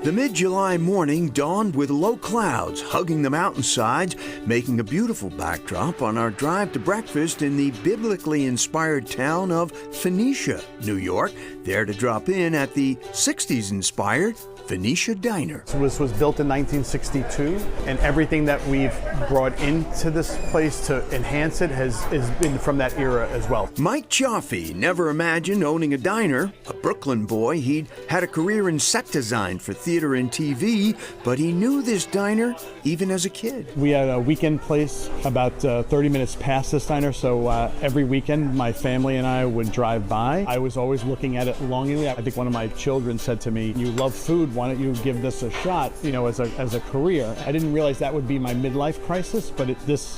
The mid-July morning dawned with low clouds hugging the mountainsides, making a beautiful backdrop on our drive to breakfast in the biblically inspired town of Phoenicia, New York, there to drop in at the 60s-inspired Phoenicia Diner. This was built in 1962, and everything that we've brought into this place to enhance it has been from that era as well. Mike Chaffee never imagined owning a diner. A Brooklyn boy, he'd had a career in set design for theater and TV, but he knew this diner even as a kid. We had a weekend place about 30 minutes past this diner, so every weekend my family and I would drive by. I was always looking at it longingly. I think one of my children said to me, "You love food, why don't you give this a shot, as a career?" I didn't realize that would be my midlife crisis, but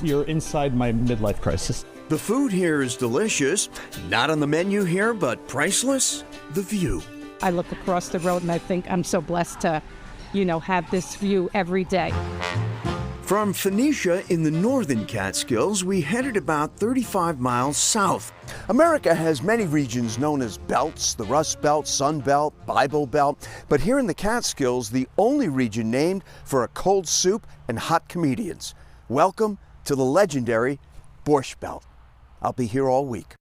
you're inside my midlife crisis. The food here is delicious. Not on the menu here, but priceless. The view. I look across the road and I think I'm so blessed to, have this view every day. From Phoenicia in the northern Catskills, we headed about 35 miles south. America has many regions known as belts, the Rust Belt, Sun Belt, Bible Belt, but here in the Catskills, the only region named for a cold soup and hot comedians. Welcome to the legendary Borscht Belt. I'll be here all week.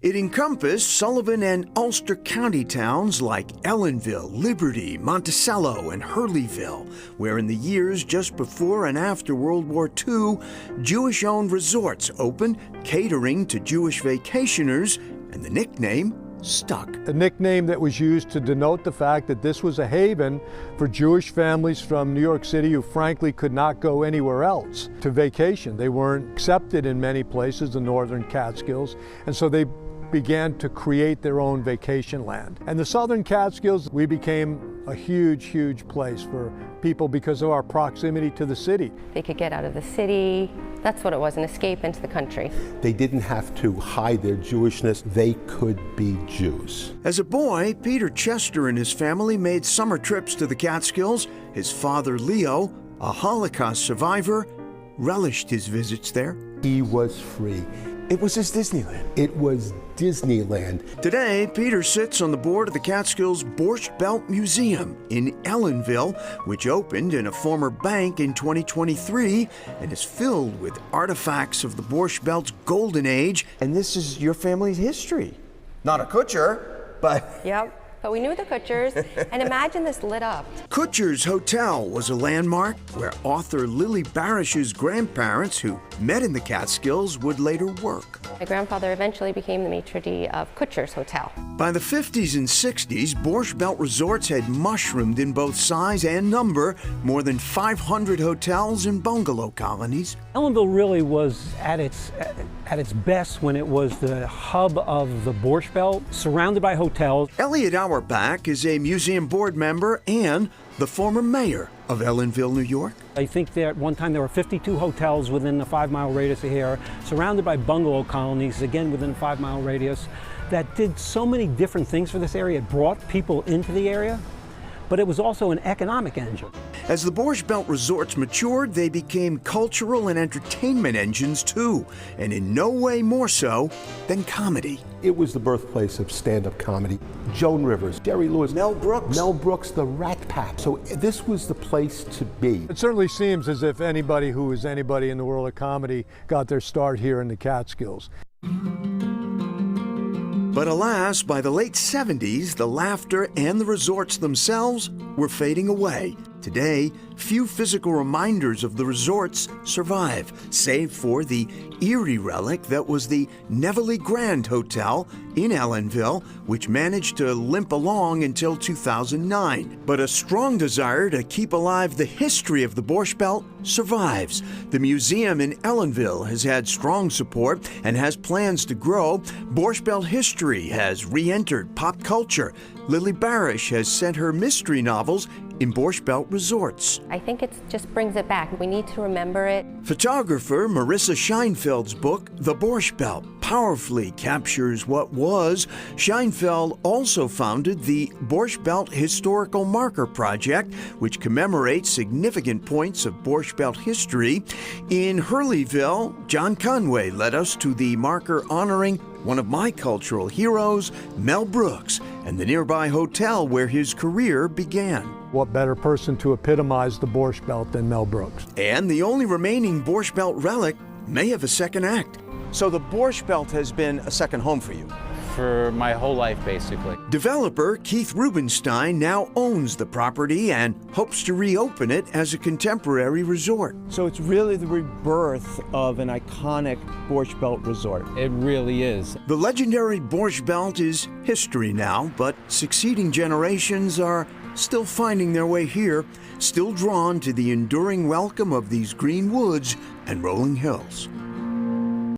It encompassed Sullivan and Ulster County towns like Ellenville, Liberty, Monticello, and Hurleyville, where in the years just before and after World War II, Jewish-owned resorts opened, catering to Jewish vacationers, and the nickname stuck. A nickname that was used to denote the fact that this was a haven for Jewish families from New York City who frankly could not go anywhere else to vacation. They weren't accepted in many places, the northern Catskills, and so they began to create their own vacation land. And the southern Catskills, we became a huge, huge place for people because of our proximity to the city. They could get out of the city. That's what it was, an escape into the country. They didn't have to hide their Jewishness. They could be Jews. As a boy, Peter Chester and his family made summer trips to the Catskills. His father, Leo, a Holocaust survivor, relished his visits there. He was free. It was his Disneyland. It was Disneyland. Today, Peter sits on the board of the Catskills Borscht Belt Museum in Ellenville, which opened in a former bank in 2023 and is filled with artifacts of the Borscht Belt's golden age. And this is your family's history. Not a Kutcher, but... Yep. But we knew the Kutchers, and imagine this lit up. Kutcher's Hotel was a landmark where author Lily Barish's grandparents, who met in the Catskills, would later work. My grandfather eventually became the maitre d' of Kutcher's Hotel. By the 50s and 60s, Borscht Belt resorts had mushroomed in both size and number, more than 500 hotels and bungalow colonies. Ellenville really was at its best when it was the hub of the Borscht Belt, surrounded by hotels. Elliot Auerbach is a museum board member and the former mayor of Ellenville, New York. I think that at one time there were 52 hotels within the 5-mile radius of here, surrounded by bungalow colonies, again within a 5-mile radius, that did so many different things for this area. It brought people into the area, but it was also an economic engine. As the Borscht Belt resorts matured, they became cultural and entertainment engines too, and in no way more so than comedy. It was the birthplace of stand-up comedy. Joan Rivers, Jerry Lewis, Mel Brooks, the Rat Pack. So this was the place to be. It certainly seems as if anybody who is anybody in the world of comedy got their start here in the Catskills. But alas, by the late 70s, the laughter and the resorts themselves were fading away. Today, few physical reminders of the resorts survive, save for the eerie relic that was the Neverly Grand Hotel in Ellenville, which managed to limp along until 2009. But a strong desire to keep alive the history of the Borscht Belt survives. The museum in Ellenville has had strong support and has plans to grow. Borscht Belt history has re-entered pop culture. Lily Barish has sent her mystery novels in Borscht Belt resorts. I think it just brings it back. We need to remember it. Photographer Marissa Scheinfeld's book, The Borscht Belt, powerfully captures what was. Scheinfeld also founded the Borscht Belt Historical Marker Project, which commemorates significant points of Borscht Belt history. In Hurleyville, John Conway led us to the marker honoring one of my cultural heroes, Mel Brooks, and the nearby hotel where his career began. What better person to epitomize the Borscht Belt than Mel Brooks? And the only remaining Borscht Belt relic may have a second act. So the Borscht Belt has been a second home for you? For my whole life, basically. Developer Keith Rubenstein now owns the property and hopes to reopen it as a contemporary resort. So it's really the rebirth of an iconic Borscht Belt resort. It really is. The legendary Borscht Belt is history now, but succeeding generations are still finding their way here, still drawn to the enduring welcome of these green woods and rolling hills.